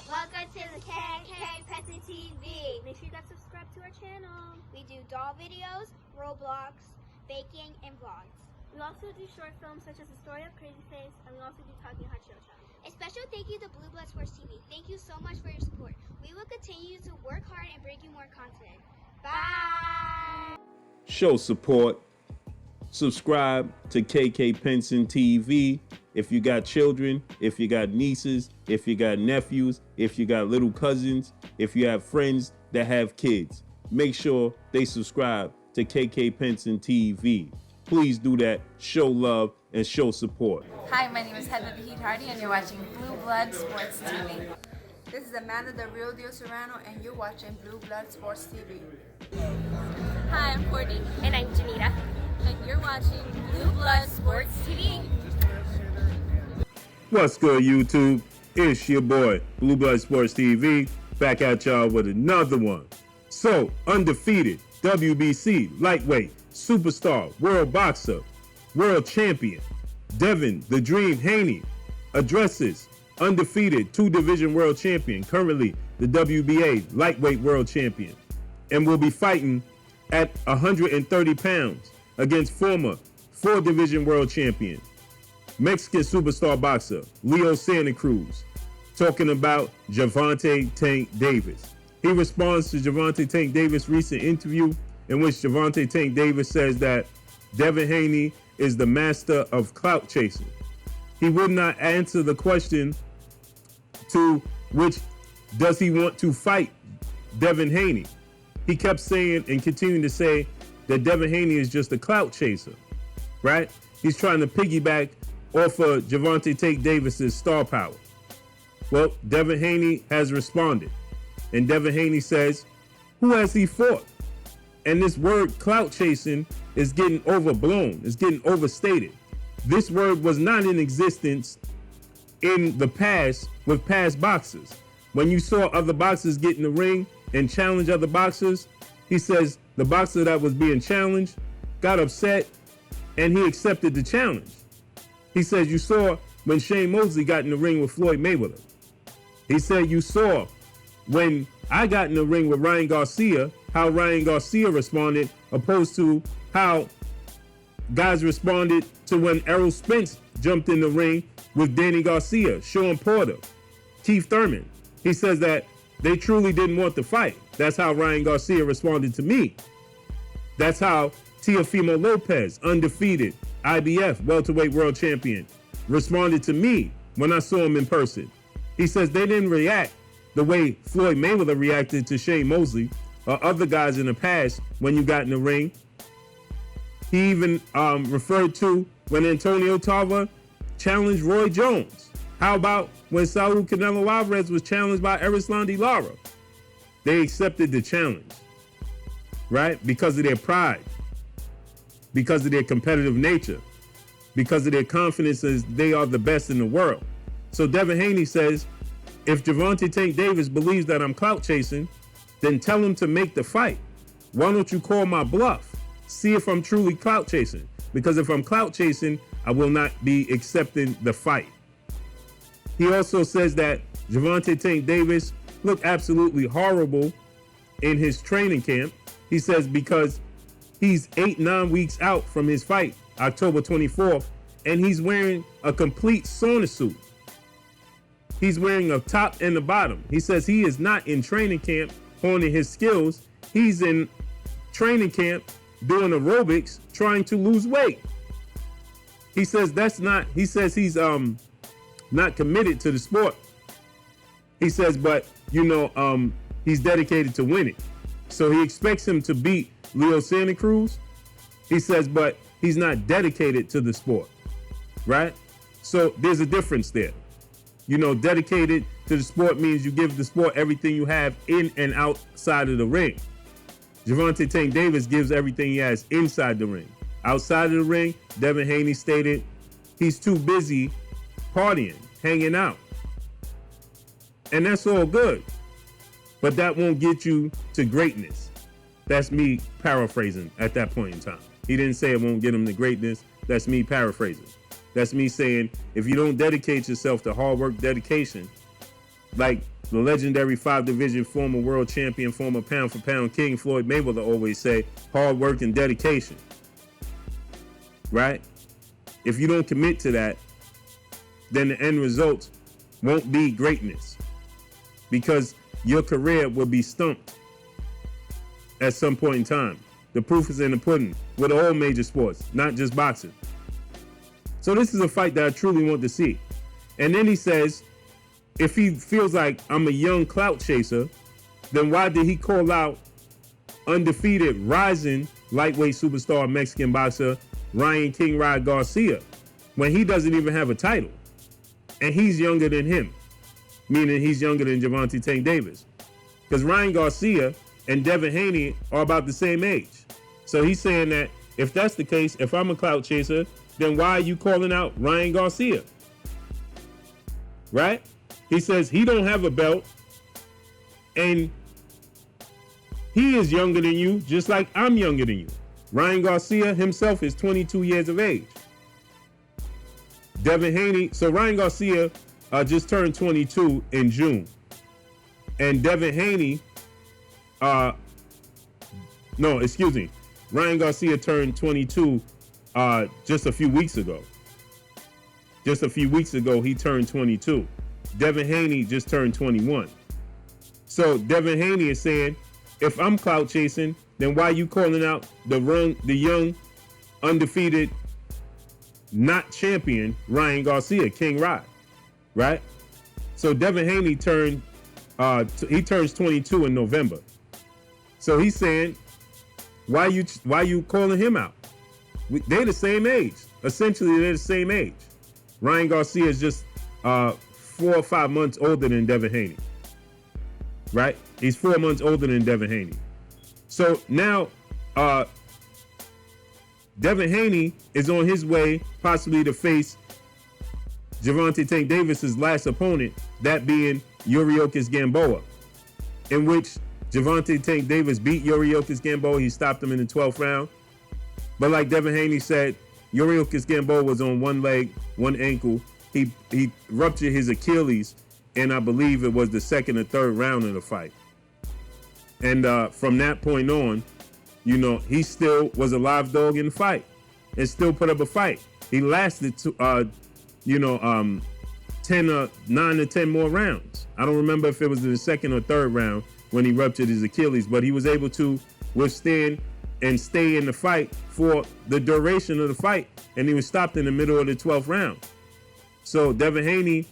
Welcome to the KK Pension TV. Make sure you guys subscribe to our channel. We do doll videos, Roblox, baking, and vlogs. We also do short films such as The Story of Crazy Face, and we also do Talking Hot Show. A special thank you to Blue Blood Sports TV. Thank you so much for your support. We will continue to work hard and bring you more content. Bye! Show support. Subscribe to KK Pension TV. If you got children, if you got nieces, if you got nephews, if you got little cousins, if you have friends that have kids, make sure they subscribe to KK Pension TV. Please do that. Show love and show support. Hi, my name is Heather the Heat Hardy, and you're watching Blue Blood Sports TV. This is Amanda the Real Deal Serrano, and you're watching Blue Blood Sports TV. Hi, I'm Courtney. And I'm Janita. And you're watching Blue Blood Sports TV. What's good, YouTube? It's your boy, Blue Blood Sports TV, back at y'all with another one. So, undefeated, WBC, lightweight, superstar, world boxer, world champion, Devin the Dream Haney, addresses undefeated two-division world champion, currently the WBA lightweight world champion, and will be fighting at 130 pounds against former four-division world champion, Mexican superstar boxer Leo Santa Cruz, talking about Gervonta Tank Davis. He responds to Gervonta Tank Davis' recent interview in which Gervonta Tank Davis says that Devin Haney is the master of clout chasing. He would not answer the question to which does he want to fight Devin Haney. He kept saying and continuing to say that Devin Haney is just a clout chaser, right? He's trying to piggyback off of Gervonta Tank Davis's star power. Well, Devin Haney has responded, and Devin Haney says, who has he fought? And this word clout chasing is getting overblown. It's getting overstated. This word was not in existence in the past with past boxers. When you saw other boxers get in the ring and challenge other boxers, he says the boxer that was being challenged got upset and he accepted the challenge. He says you saw when Shane Mosley got in the ring with Floyd Mayweather. He said you saw when I got in the ring with Ryan Garcia, how Ryan Garcia responded, opposed to how guys responded to when Errol Spence jumped in the ring with Danny Garcia, Sean Porter, Keith Thurman. He says that they truly didn't want to fight. That's how Ryan Garcia responded to me. That's how Teofimo Lopez, undefeated IBF welterweight world champion, responded to me when I saw him in person. He says they didn't react the way Floyd Mayweather reacted to Shane Mosley or other guys in the past when you got in the ring. He even referred to when Antonio Tarver challenged Roy Jones. How about when Saul Canelo Alvarez was challenged by Erislandy Lara? They accepted the challenge, right? Because of their pride, because of their competitive nature, because of their confidence as they are the best in the world. So Devin Haney says, if Gervonta Tank Davis believes that I'm clout chasing, then tell him to make the fight. Why don't you call my bluff? See if I'm truly clout chasing. Because if I'm clout chasing, I will not be accepting the fight. He also says that Gervonta Tank Davis looked absolutely horrible in his training camp. He says because he's 8-9 weeks out from his fight, October 24th, and he's wearing a complete sauna suit. He's wearing a top and a bottom. He says he is not in training camp honing his skills. He's in training camp doing aerobics, trying to lose weight. He says he's not committed to the sport. He says, but he's dedicated to winning. So he expects him to beat Leo Santa Cruz. He says, but he's not dedicated to the sport, right? So there's a difference there. Dedicated to the sport means you give the sport everything you have in and outside of the ring. Gervonta Tank Davis gives everything he has inside the ring. Outside of the ring, Devin Haney stated he's too busy partying, hanging out. And that's all good. But that won't get you to greatness. That's me paraphrasing at that point in time. He didn't say it won't get him to greatness. That's me paraphrasing. That's me saying, if you don't dedicate yourself to hard work, dedication, like the legendary 5-division former world champion, former pound-for-pound king Floyd Mayweather always say, hard work and dedication. Right? If you don't commit to that, then the end result won't be greatness, because your career will be stumped at some point in time. The proof is in the pudding with all major sports, not just boxing. So this is a fight that I truly want to see. And then he says, if he feels like I'm a young clout chaser, then why did he call out undefeated rising lightweight superstar Mexican boxer Ryan King Rod Garcia when he doesn't even have a title? And he's younger than him, meaning he's younger than Gervonta Tank Davis. Because Ryan Garcia and Devin Haney are about the same age. So he's saying that if that's the case, if I'm a clout chaser, then why are you calling out Ryan Garcia? Right? He says he don't have a belt and he is younger than you, just like I'm younger than you. Ryan Garcia himself is 22 years of age. Devin Haney, so Ryan Garcia just turned 22 in June. And Devin Haney, Ryan Garcia turned 22 just a few weeks ago. Just a few weeks ago, he turned 22. Devin Haney just turned 21. So Devin Haney is saying, if I'm clout chasing, then why are you calling out the young, undefeated, not champion Ryan Garcia, King Rod, right? So Devin Haney turns 22 in November. So he's saying, why you calling him out? They're the same age. Essentially, they're the same age. Ryan Garcia is just 4 or 5 months older than Devin Haney, right? He's 4 months older than Devin Haney. So now Devin Haney is on his way possibly to face Gervonta Tank Davis's last opponent, that being Yuriorkis Gamboa, in which Gervonta Tank Davis beat Yuriorkis Gamboa. He stopped him in the 12th round. But like Devin Haney said, Yuriorkis Gamboa was on one leg, one ankle. He ruptured his Achilles, and I believe it was the second or third round of the fight. And from that point on, he still was a live dog in the fight and still put up a fight. He lasted 9 or 10 more rounds. I don't remember if it was in the second or third round when he ruptured his Achilles, but he was able to withstand and stay in the fight for the duration of the fight, and he was stopped in the middle of the 12th round. So Devin Haney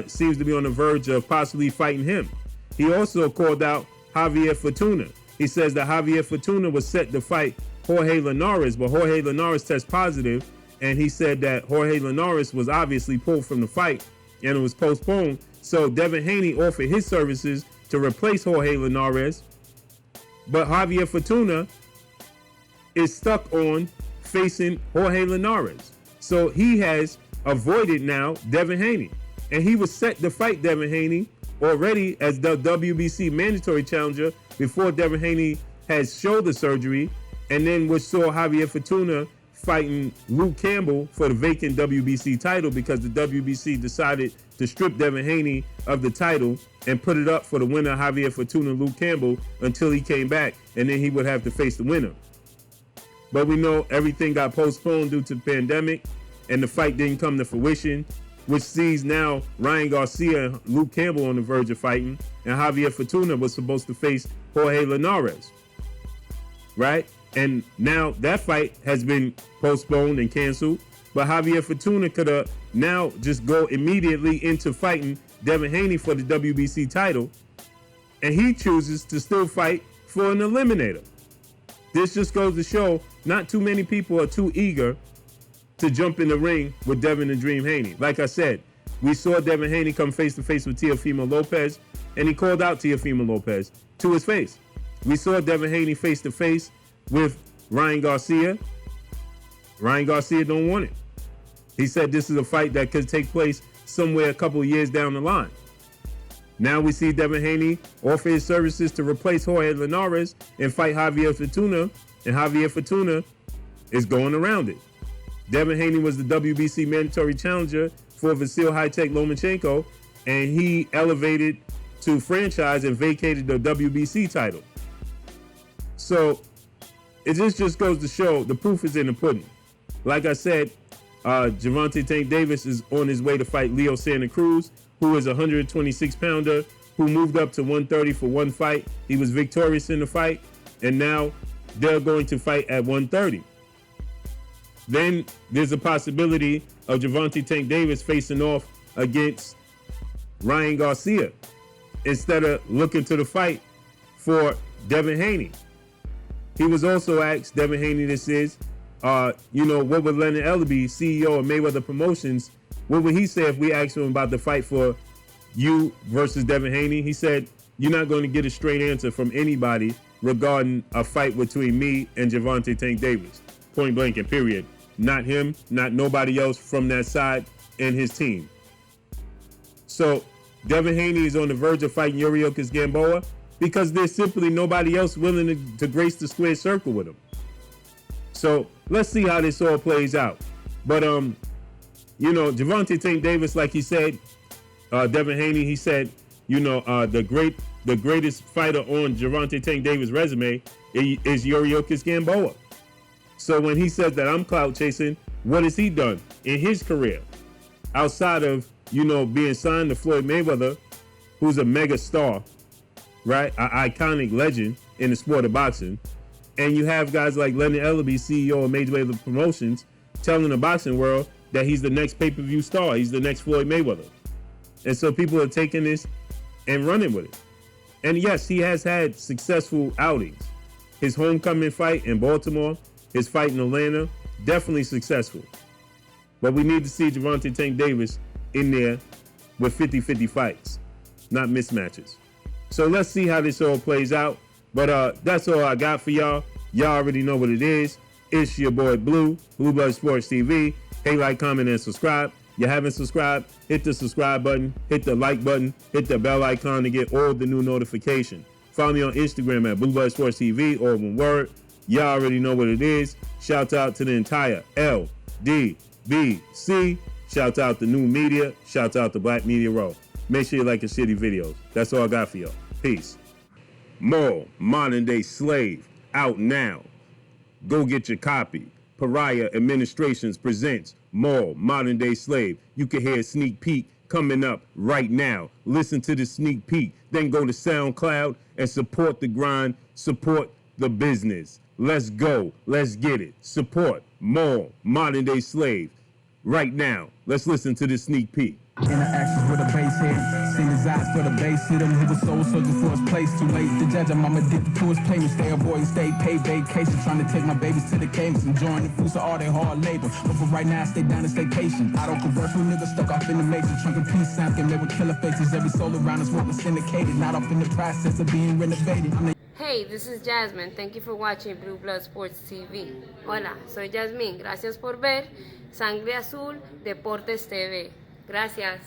seems to be on the verge of possibly fighting him. He also called out Javier Fortuna. He says that Javier Fortuna was set to fight Jorge Linares, but Jorge Linares tested positive, and he said that Jorge Linares was obviously pulled from the fight and it was postponed. So Devin Haney offered his services to replace Jorge Linares, but Javier Fortuna is stuck on facing Jorge Linares. So he has avoided now Devin Haney, and he was set to fight Devin Haney already as the WBC mandatory challenger before Devin Haney had shoulder surgery, and then we saw Javier Fortuna fighting Luke Campbell for the vacant WBC title because the WBC decided to strip Devin Haney of the title and put it up for the winner, Javier Fortuna, Luke Campbell, until he came back, and then he would have to face the winner. But we know everything got postponed due to the pandemic, and the fight didn't come to fruition, which sees now Ryan Garcia and Luke Campbell on the verge of fighting, and Javier Fortuna was supposed to face Jorge Linares, right? And now that fight has been postponed and canceled, but Javier Fortuna could have now just go immediately into fighting Devin Haney for the WBC title, and he chooses to still fight for an eliminator. This just goes to show not too many people are too eager to jump in the ring with Devin the Dream Haney. Like I said, we saw Devin Haney come face to face with Teofimo Lopez, and he called out Teofimo Lopez to his face. We saw Devin Haney face to face with Ryan Garcia. Ryan Garcia don't want it. He said this is a fight that could take place somewhere a couple of years down the line. Now we see Devin Haney offer his services to replace Jorge Linares and fight Javier Fortuna, and Javier Fortuna is going around it. Devin Haney was the WBC mandatory challenger for Vasil High-Tech Lomachenko, and he elevated to franchise and vacated the WBC title. So it just goes to show the proof is in the pudding. Like I said, Gervonta Tank Davis is on his way to fight Leo Santa Cruz, who is a 126-pounder who moved up to 130 for one fight. He was victorious in the fight, and now they're going to fight at 130. Then there's a possibility of Gervonta Tank Davis facing off against Ryan Garcia instead of looking to the fight for Devin Haney. He was also asked, Devin Haney this is, what would Leonard Ellerbe, CEO of Mayweather Promotions, what would he say if we asked him about the fight for you versus Devin Haney? He said, you're not going to get a straight answer from anybody regarding a fight between me and Gervonta Tank Davis. Point blank and period. Not him, not nobody else from that side and his team. So Devin Haney is on the verge of fighting Yuriorkis Gamboa because there's simply nobody else willing to grace the square circle with him. So let's see how this all plays out. But Gervonta Tank Davis, like he said, Devin Haney, he said, the greatest fighter on Gervonta Tank Davis' resume is Yuriorkis Gamboa. So when he says that I'm clout chasing, what has he done in his career outside of being signed to Floyd Mayweather, who's a mega star, right? An iconic legend in the sport of boxing. And you have guys like Leonard Ellerbe, CEO of Mayweather Promotions, telling the boxing world that he's the next pay-per-view star. He's the next Floyd Mayweather. And so people are taking this and running with it. And yes, he has had successful outings. His homecoming fight in Baltimore, his fight in Atlanta, definitely successful. But we need to see Gervonta Tank Davis in there with 50-50 fights, not mismatches. So let's see how this all plays out. But that's all I got for y'all. Y'all already know what it is. It's your boy Blue Blood Sports TV. Hey, like, comment, and subscribe. You haven't subscribed, hit the subscribe button, hit the like button, hit the bell icon to get all the new notifications. Follow me on Instagram at Blue Blood Sports TV, or one word. Y'all already know what it is. Shout out to the entire LDBC. Shout out to New Media. Shout out to Black Media Row. Make sure you like the shitty videos. That's all I got for y'all. Peace. More Modern Day Slave out now. Go get your copy. Pariah Administrations presents More Modern Day Slave. You can hear a sneak peek coming up right now. Listen to the sneak peek. Then go to SoundCloud and support the grind. Support the business. Let's go. Let's get it. Support More Modern Day Slave right now. Let's listen to this sneak peek. Interactions with a bass head, seen his eyes for the bass hit him. He was soul searching for his place. Too late to judge him. I'm addicted to his playment. Stay avoiding state, pay vacation. Trying to take my babies to the caves, enjoying the fruits of all their hard labor. But for right now, I stay down and stay patient. I don't converse with niggas stuck off in the matrix. Trunking peace sound can live with killer faces. Every soul around us working syndicated, not off in the process of being renovated. Hey, this is Jasmine. Thank you for watching Blue Blood Sports TV. Hola, soy Jasmine. Gracias por ver Sangre Azul Deportes TV. Gracias.